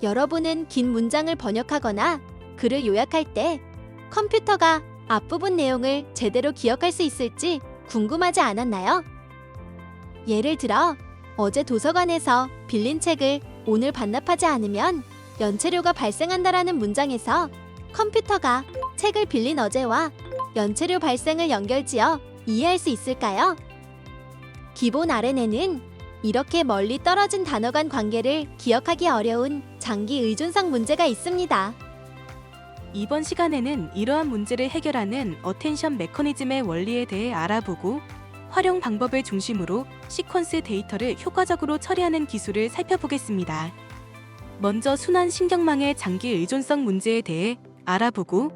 여러분은 긴 문장을 번역하거나 글을 요약할 때 컴퓨터가 앞부분 내용을 제대로 기억할 수 있을지 궁금하지 않았나요? 예를 들어, 어제 도서관에서 빌린 책을 오늘 반납하지 않으면 연체료가 발생한다라는 문장에서 컴퓨터가 책을 빌린 어제와 연체료 발생을 연결지어 이해할 수 있을까요? 기본 RNN은 이렇게 멀리 떨어진 단어 간 관계를 기억하기 어려운 장기 의존성 문제가 있습니다. 이번 시간에는 이러한 문제를 해결하는 어텐션 메커니즘의 원리에 대해 알아보고 활용 방법을 중심으로 시퀀스 데이터를 효과적으로 처리하는 기술을 살펴보겠습니다. 먼저 순환 신경망의 장기 의존성 문제에 대해 알아보고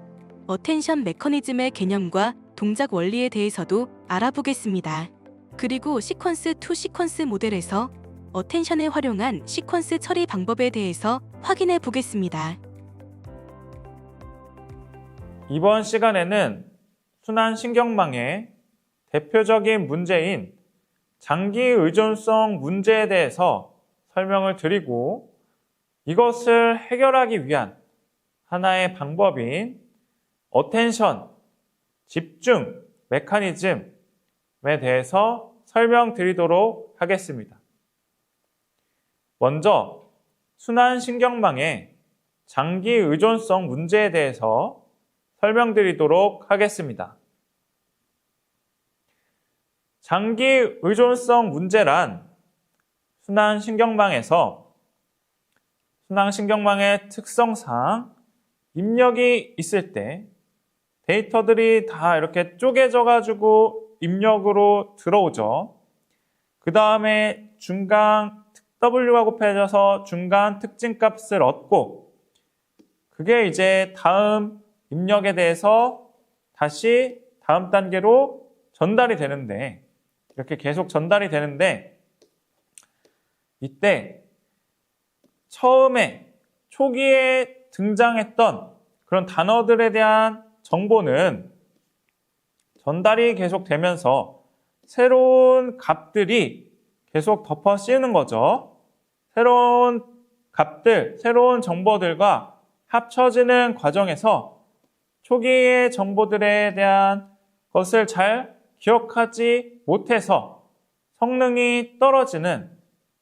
어텐션 메커니즘의 개념과 동작 원리에 대해서도 알아보겠습니다. 그리고 시퀀스 투 시퀀스 모델에서 어텐션에 활용한 시퀀스 처리 방법에 대해서 확인해 보겠습니다. 이번 시간에는 순환 신경망의 대표적인 문제인 장기 의존성 문제에 대해서 설명을 드리고 이것을 해결하기 위한 하나의 방법인 어텐션, 집중 메커니즘에 대해서 설명드리도록 하겠습니다. 먼저 순환 신경망의 장기 의존성 문제에 대해서 설명드리도록 하겠습니다. 장기 의존성 문제란 순환 신경망에서 순환 신경망의 특성상 입력이 있을 때 데이터들이 다 이렇게 쪼개져 가지고 입력으로 들어오죠. 그 다음에 중간 W가 곱해져서 중간 특징값을 얻고 그게 이제 다음 입력에 대해서 다시 다음 단계로 전달이 되는데 이렇게 계속 전달이 되는데 이때 처음에 초기에 등장했던 그런 단어들에 대한 정보는 전달이 계속 되면서 새로운 값들이 계속 덮어 씌우는 거죠. 새로운 값들, 새로운 정보들과 합쳐지는 과정에서 초기의 정보들에 대한 것을 잘 기억하지 못해서 성능이 떨어지는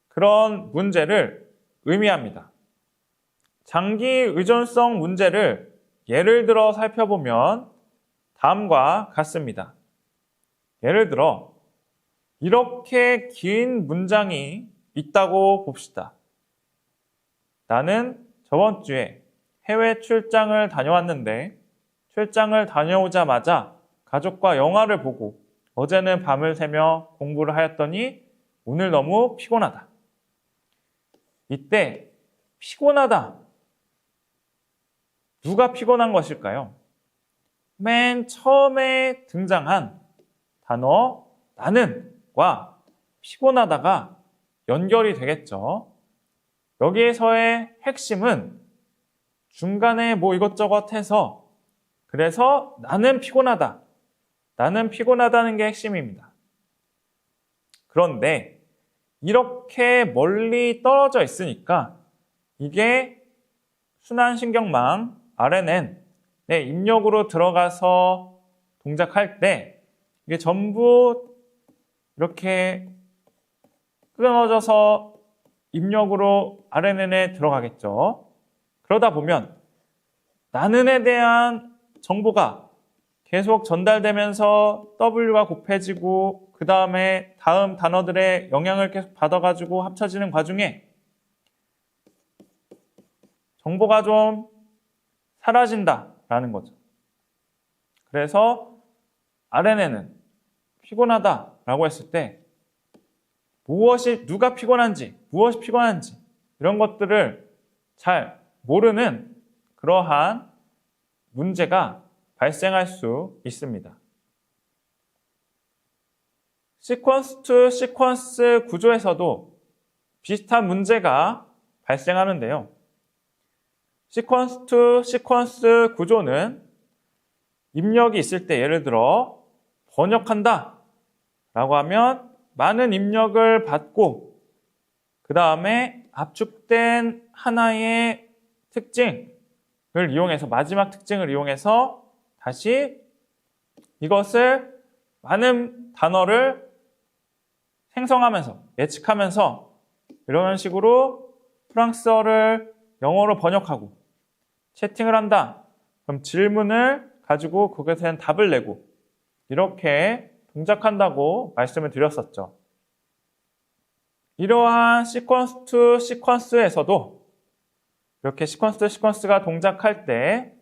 그런 문제를 의미합니다. 장기 의존성 문제를 예를 들어 살펴보면 다음과 같습니다. 예를 들어 이렇게 긴 문장이 있다고 봅시다. 나는 저번 주에 해외 출장을 다녀왔는데 출장을 다녀오자마자 가족과 영화를 보고 어제는 밤을 새며 공부를 하였더니 오늘 너무 피곤하다. 이때 피곤하다. 누가 피곤한 것일까요? 맨 처음에 등장한 단어 나는과 피곤하다가 연결이 되겠죠. 여기에서의 핵심은 중간에 뭐 이것저것 해서 그래서 나는 피곤하다. 나는 피곤하다는 게 핵심입니다. 그런데 이렇게 멀리 떨어져 있으니까 이게 순환신경망 RNN의 입력으로 들어가서 동작할 때 이게 전부 이렇게 끊어져서 입력으로 RNN에 들어가겠죠. 그러다 보면 나는에 대한 정보가 계속 전달되면서 W가 곱해지고 그 다음에 다음 단어들의 영향을 계속 받아가지고 합쳐지는 과정에 정보가 좀 사라진다라는 거죠. 그래서 RNN은 피곤하다라고 했을 때 누가 피곤한지, 무엇이 피곤한지 이런 것들을 잘 모르는 그러한 문제가 발생할 수 있습니다. 시퀀스 투 시퀀스 구조에서도 비슷한 문제가 발생하는데요. 시퀀스 투 시퀀스 구조는 입력이 있을 때 예를 들어 번역한다 라고 하면 많은 입력을 받고 그 다음에 압축된 하나의 특징을 이용해서, 마지막 특징을 이용해서 다시 이것을 많은 단어를 생성하면서, 예측하면서 이런 식으로 프랑스어를 영어로 번역하고 채팅을 한다. 그럼 질문을 가지고 그것에 대한 답을 내고 이렇게 동작한다고 말씀을 드렸었죠. 이러한 시퀀스 투 시퀀스에서도 이렇게 시퀀스 투 시퀀스가 동작할 때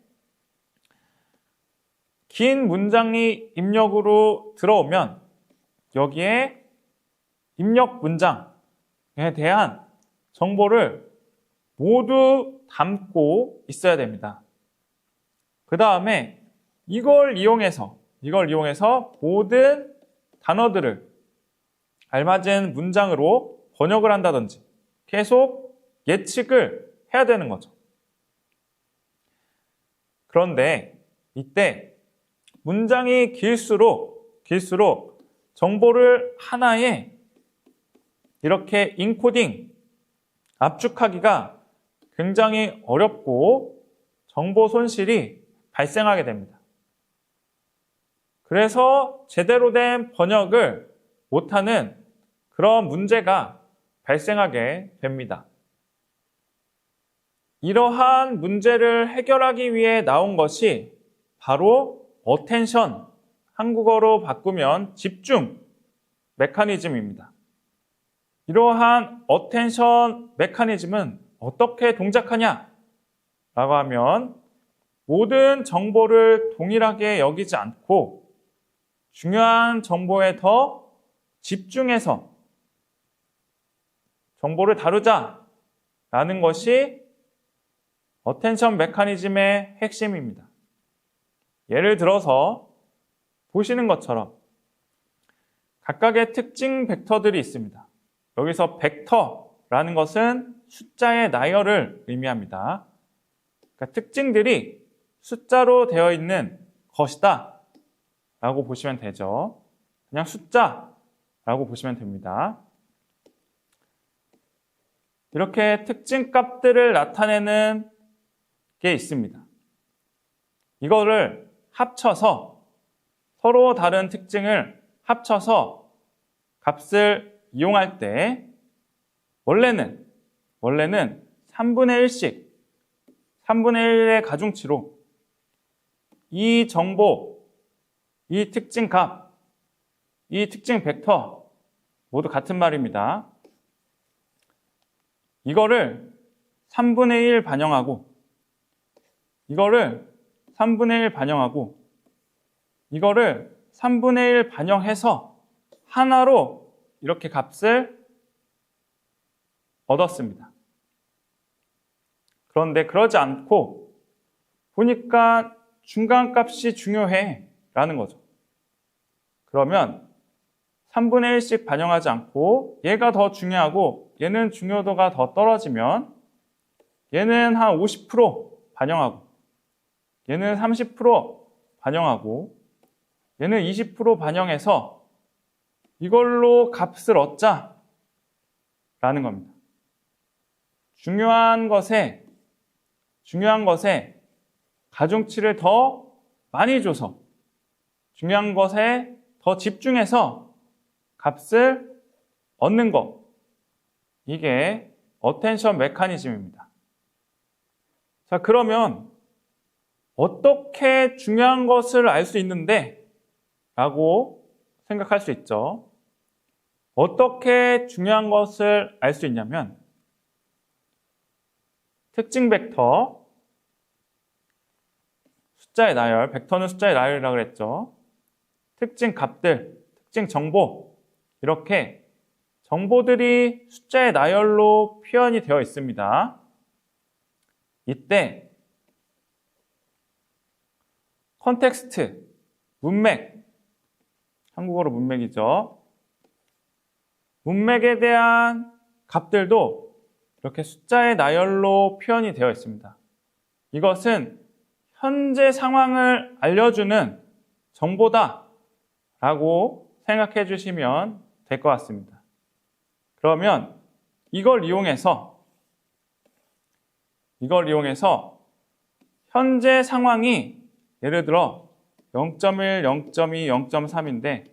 긴 문장이 입력으로 들어오면 여기에 입력 문장에 대한 정보를 모두 담고 있어야 됩니다. 그 다음에 이걸 이용해서 모든 단어들을 알맞은 문장으로 번역을 한다든지 계속 예측을 해야 되는 거죠. 그런데 이때 문장이 길수록 정보를 하나에 이렇게 인코딩, 압축하기가 굉장히 어렵고 정보 손실이 발생하게 됩니다. 그래서 제대로 된 번역을 못하는 그런 문제가 발생하게 됩니다. 이러한 문제를 해결하기 위해 나온 것이 바로 어텐션, 한국어로 바꾸면 집중 메커니즘입니다. 이러한 어텐션 메커니즘은 어떻게 동작하냐? 라고 하면 모든 정보를 동일하게 여기지 않고 중요한 정보에 더 집중해서 정보를 다루자라는 것이 어텐션 메커니즘의 핵심입니다. 예를 들어서 보시는 것처럼 각각의 특징 벡터들이 있습니다. 여기서 벡터라는 것은 숫자의 나열을 의미합니다. 그러니까 특징들이 숫자로 되어 있는 것이다 라고 보시면 되죠. 그냥 숫자라고 보시면 됩니다. 이렇게 특징 값들을 나타내는 게 있습니다. 이거를 합쳐서 서로 다른 특징을 합쳐서 값을 이용할 때 원래는 3분의 1씩 3분의 1의 가중치로 이 정보, 이 특징 값, 이 특징 벡터 모두 같은 말입니다. 이거를 3분의 1 반영하고 이거를 3분의 1 반영하고 이거를 3분의 1 반영해서 하나로 이렇게 값을 얻었습니다. 그런데 그러지 않고 보니까 중간값이 중요해 라는 거죠. 그러면 3분의 1씩 반영하지 않고 얘가 더 중요하고 얘는 중요도가 더 떨어지면 얘는 한 50% 반영하고 얘는 30% 반영하고 얘는 20% 반영해서 이걸로 값을 얻자 라는 겁니다. 중요한 것에 가중치를 더 많이 줘서 중요한 것에 더 집중해서 값을 얻는 것, 이게 어텐션 메커니즘입니다. 자, 그러면 어떻게 중요한 것을 알 수 있는데? 라고 생각할 수 있죠. 어떻게 중요한 것을 알 수 있냐면 특징 벡터, 숫자의 나열, 벡터는 숫자의 나열이라고 그랬죠. 특징 값들, 특징 정보, 이렇게 정보들이 숫자의 나열로 표현이 되어 있습니다. 이때 컨텍스트, 문맥, 한국어로 문맥이죠. 문맥에 대한 값들도 이렇게 숫자의 나열로 표현이 되어 있습니다. 이것은 현재 상황을 알려주는 정보다 라고 생각해 주시면 될 것 같습니다. 그러면 이걸 이용해서 이걸 이용해서 현재 상황이 예를 들어 0.1, 0.2, 0.3인데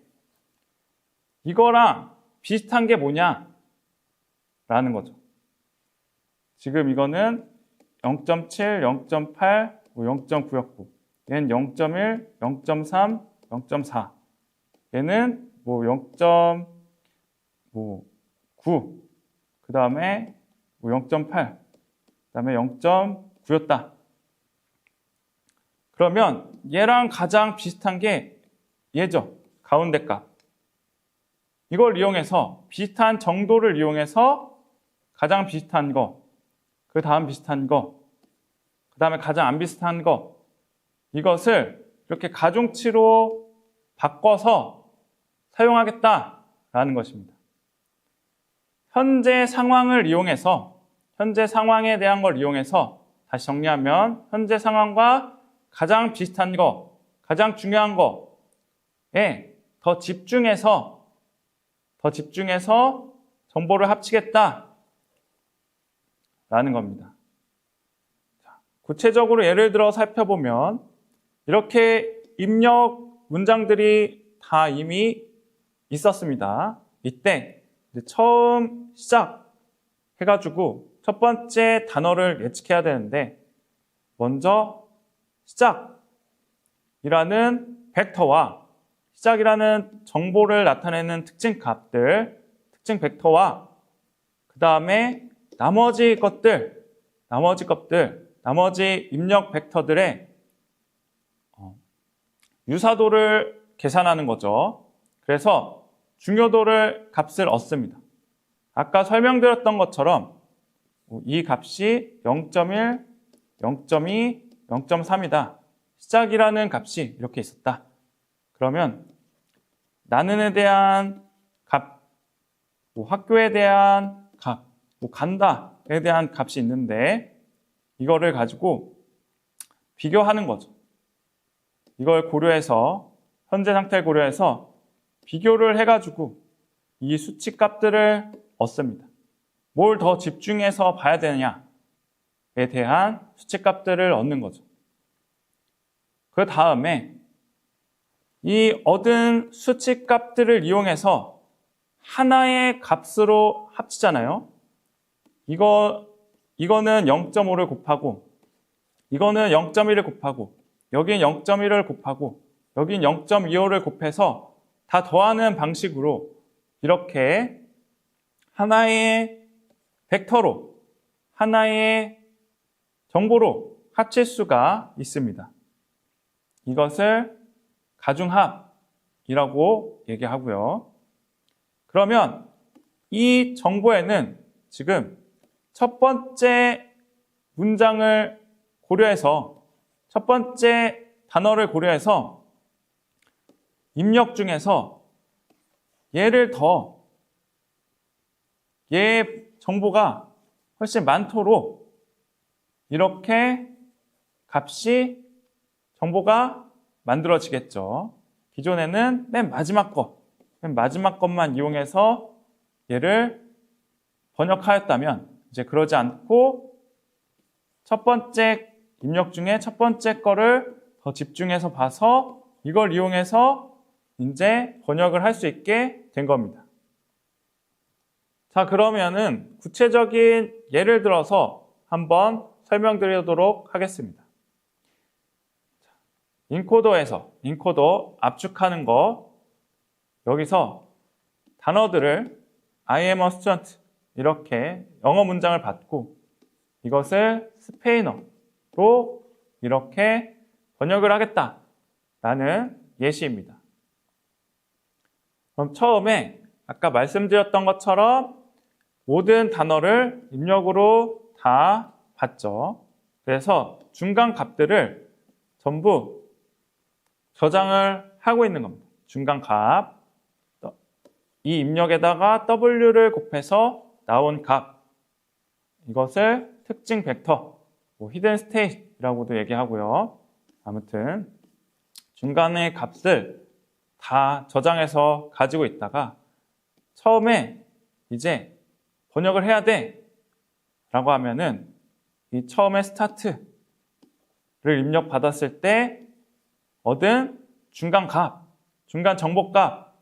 이거랑 비슷한 게 뭐냐? 라는 거죠. 지금 이거는 0.7, 0.8, 0.9였고 얘는 0.1, 0.3, 0.4 얘는 0.9 그 다음에 0.8 그 다음에 0.9였다. 그러면 얘랑 가장 비슷한 게 얘죠. 가운데 값. 이걸 이용해서 비슷한 정도를 이용해서 가장 비슷한 거, 그 다음 비슷한 거, 그 다음에 가장 안 비슷한 거 이것을 이렇게 가중치로 바꿔서 사용하겠다라는 것입니다. 현재 상황을 이용해서 현재 상황에 대한 걸 이용해서 다시 정리하면 현재 상황과 가장 비슷한 거, 가장 중요한 거에 더 집중해서 정보를 합치겠다라는 겁니다. 구체적으로 예를 들어 살펴보면 이렇게 입력 문장들이 다 이미 있었습니다. 이때 이제 처음 시작해가지고 첫 번째 단어를 예측해야 되는데 먼저 시작이라는 벡터와 시작이라는 정보를 나타내는 특징 값들, 특징 벡터와 그 다음에 나머지 입력 벡터들의 유사도를 계산하는 거죠. 그래서 중요도를 값을 얻습니다. 아까 설명드렸던 것처럼 이 값이 0.1, 0.2, 0.3이다. 시작이라는 값이 이렇게 있었다. 그러면 나는에 대한 값, 학교에 대한 값, 간다에 대한 값이 있는데 이거를 가지고 비교하는 거죠. 이걸 고려해서 현재 상태를 고려해서 비교를 해가지고 이 수치 값들을 얻습니다. 뭘 더 집중해서 봐야 되느냐에 대한 수치 값들을 얻는 거죠. 그 다음에 이 얻은 수치 값들을 이용해서 하나의 값으로 합치잖아요. 이거는 0.5를 곱하고 이거는 0.1을 곱하고 여긴 0.1을 곱하고 여긴 0.25를 곱해서 다 더하는 방식으로 이렇게 하나의 벡터로 하나의 정보로 합칠 수가 있습니다. 이것을 가중합이라고 얘기하고요. 그러면 이 정보에는 지금 첫 번째 문장을 고려해서 첫 번째 단어를 고려해서 입력 중에서 얘 정보가 훨씬 많도록 이렇게 정보가 만들어지겠죠. 기존에는 맨 마지막 것만 이용해서 얘를 번역하였다면 이제 그러지 않고 첫 번째 입력 중에 첫 번째 거를 더 집중해서 봐서 이걸 이용해서 이제 번역을 할 수 있게 된 겁니다. 자, 그러면은 구체적인 예를 들어서 한번 설명드리도록 하겠습니다. 인코더 압축하는 거, 여기서 단어들을 I am a student 이렇게 영어 문장을 받고 이것을 스페인어로 이렇게 번역을 하겠다라는 예시입니다. 그럼 처음에 아까 말씀드렸던 것처럼 모든 단어를 입력으로 다 받죠. 그래서 중간 값들을 전부 저장을 하고 있는 겁니다. 중간 값, 이 입력에다가 W를 곱해서 나온 값, 이것을 특징 벡터, 히든 스테이트라고도 얘기하고요. 아무튼 중간의 값을 다 저장해서 가지고 있다가 처음에 이제 번역을 해야 돼 라고 하면은 이 처음에 스타트를 입력받았을 때 얻은 중간 값, 중간 정보값과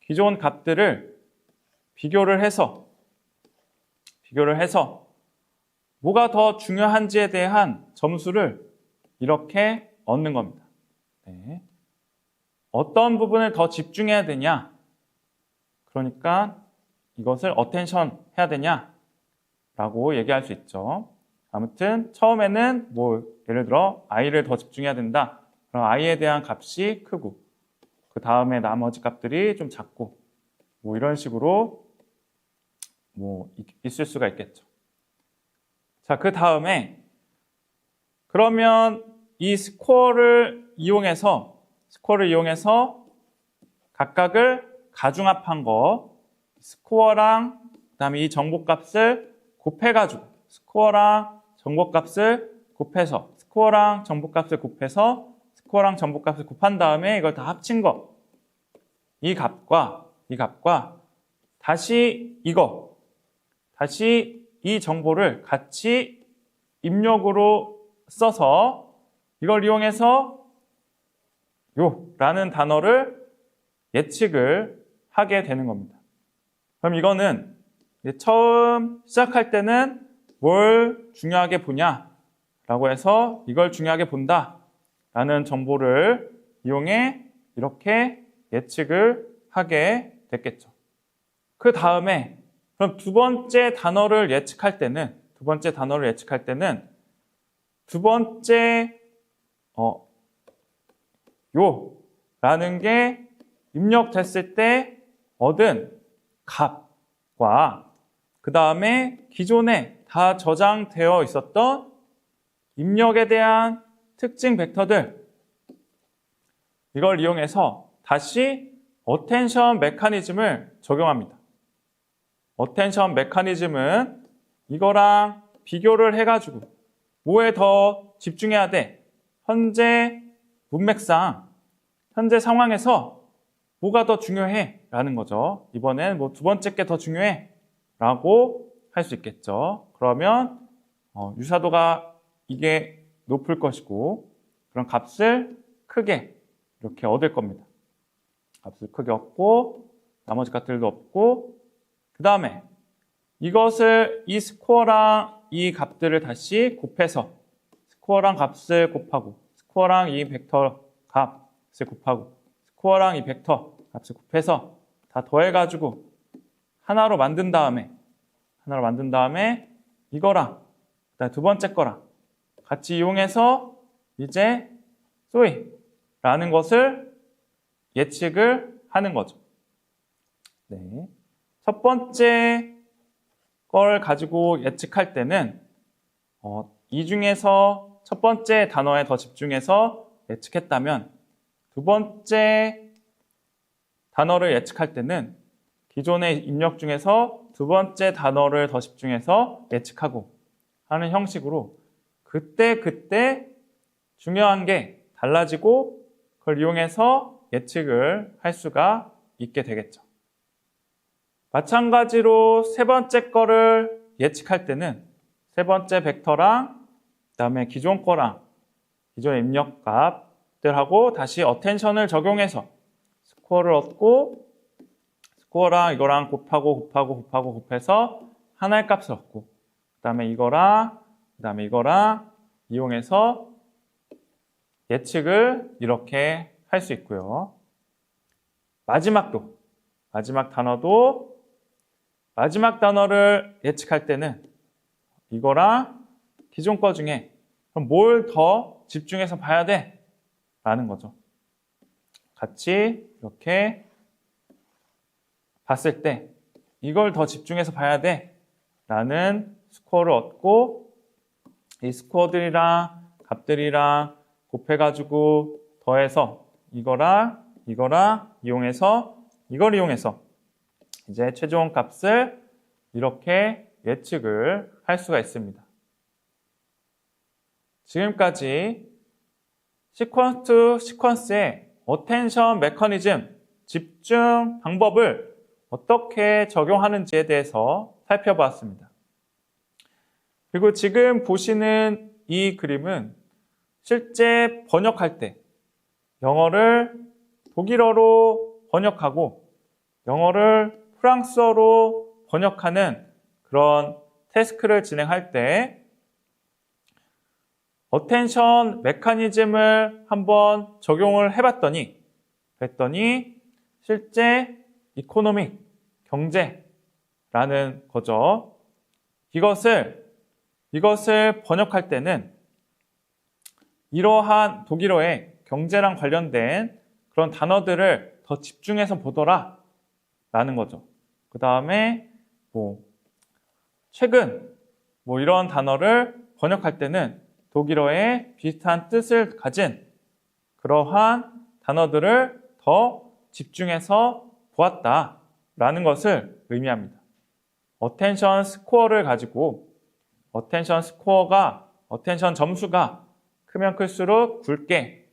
기존 값들을 비교를 해서 뭐가 더 중요한지에 대한 점수를 이렇게 얻는 겁니다. 네. 어떤 부분을 더 집중해야 되냐? 그러니까 이것을 어텐션 해야 되냐? 라고 얘기할 수 있죠. 아무튼 처음에는 뭐 예를 들어 i를 더 집중해야 된다. 그럼 i에 대한 값이 크고 그 다음에 나머지 값들이 좀 작고 뭐 이런 식으로 뭐 있을 수가 있겠죠. 자, 그 다음에 그러면 이 스코어를 이용해서 각각을 가중합한 거 스코어랑 그다음에 이 정보값을 곱해가지고 스코어랑 정보값을 곱해서 스코어랑 정보값을 곱한 다음에 이걸 다 합친 거 이 값과 다시 이 정보를 같이 입력으로 써서 이걸 이용해서 라는 단어를 예측을 하게 되는 겁니다. 그럼 이거는 처음 시작할 때는 뭘 중요하게 보냐 라고 해서 이걸 중요하게 본다 라는 정보를 이용해 이렇게 예측을 하게 됐겠죠. 그 다음에 그럼 두 번째 단어를 예측할 때는 두 번째 라는 게 입력됐을 때 얻은 값과 그 다음에 기존에 다 저장되어 있었던 입력에 대한 특징 벡터들 이걸 이용해서 다시 어텐션 메커니즘을 적용합니다. 어텐션 메커니즘은 이거랑 비교를 해가지고 뭐에 더 집중해야 돼? 현재 문맥상 현재 상황에서 뭐가 더 중요해? 라는 거죠. 이번엔 뭐 두 번째 게 더 중요해? 라고 할 수 있겠죠. 그러면 유사도가 이게 높을 것이고 그런 값을 크게 이렇게 얻을 겁니다. 값을 크게 얻고 나머지 값들도 얻고 그 다음에 이것을 이 스코어랑 이 값들을 다시 곱해서 스코어랑 값을 곱하고 스코어랑 이 벡터 값을 곱하고 스코어랑 이 벡터 값을 곱해서 다 더해가지고 하나로 만든 다음에 이거랑 그다음에 두 번째 거랑 같이 이용해서 이제 소위라는 것을 예측을 하는 거죠. 네. 첫 번째 걸 가지고 예측할 때는 이 중에서 첫 번째 단어에 더 집중해서 예측했다면 두 번째 단어를 예측할 때는 기존의 입력 중에서 두 번째 단어를 더 집중해서 예측하고 하는 형식으로 그때 중요한 게 달라지고 그걸 이용해서 예측을 할 수가 있게 되겠죠. 마찬가지로 세 번째 거를 예측할 때는 세 번째 벡터랑 그다음에 기존 거랑 기존의 입력 값들하고 다시 어텐션을 적용해서 스코어를 얻고 스코어랑 이거랑 곱해서 하나의 값을 얻고 그다음에 이거랑 이용해서 예측을 이렇게 할 수 있고요. 마지막 단어를 예측할 때는 이거랑 기존 거 중에 그럼 뭘 더 집중해서 봐야 돼? 라는 거죠. 같이 이렇게 봤을 때 이걸 더 집중해서 봐야 돼 라는 스코어를 얻고 이 스코어들이랑 값들이랑 곱해가지고 더해서 이거랑 이용해서 이걸 이용해서 이제 최종 값을 이렇게 예측을 할 수가 있습니다. 지금까지 시퀀스 투 시퀀스의 어텐션 메커니즘, 집중 방법을 어떻게 적용하는지에 대해서 살펴보았습니다. 그리고 지금 보시는 이 그림은 실제 번역할 때 영어를 독일어로 번역하고 영어를 프랑스어로 번역하는 그런 태스크를 진행할 때 어텐션 메커니즘을 한번 적용을 해봤더니 그랬더니 실제 이코노믹, 경제라는 거죠. 이것을 번역할 때는 이러한 독일어의 경제랑 관련된 그런 단어들을 더 집중해서 보더라 라는 거죠. 그 다음에 최근 이런 단어를 번역할 때는 독일어의 비슷한 뜻을 가진 그러한 단어들을 더 집중해서 보았다라는 것을 의미합니다. 어텐션 스코어를 가지고 어텐션 점수가 크면 클수록 굵게,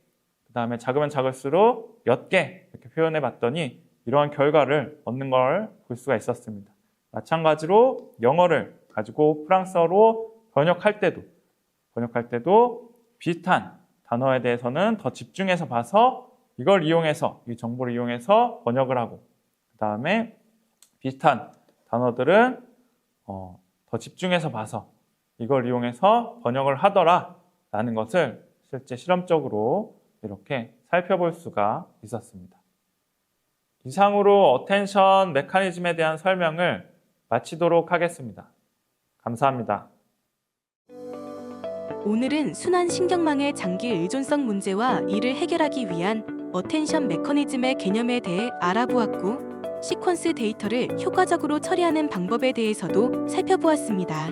그 다음에 작으면 작을수록 옅게 이렇게 표현해 봤더니 이러한 결과를 얻는 걸 볼 수가 있었습니다. 마찬가지로 영어를 가지고 프랑스어로 번역할 때도 비슷한 단어에 대해서는 더 집중해서 봐서 이걸 이용해서, 이 정보를 이용해서 번역을 하고, 그 다음에 비슷한 단어들은 더 집중해서 봐서 이걸 이용해서 번역을 하더라 라는 것을 실제 실험적으로 이렇게 살펴볼 수가 있었습니다. 이상으로 어텐션 메커니즘에 대한 설명을 마치도록 하겠습니다. 감사합니다. 오늘은 순환 신경망의 장기 의존성 문제와 이를 해결하기 위한 어텐션 메커니즘의 개념에 대해 알아보았고, 시퀀스 데이터를 효과적으로 처리하는 방법에 대해서도 살펴보았습니다.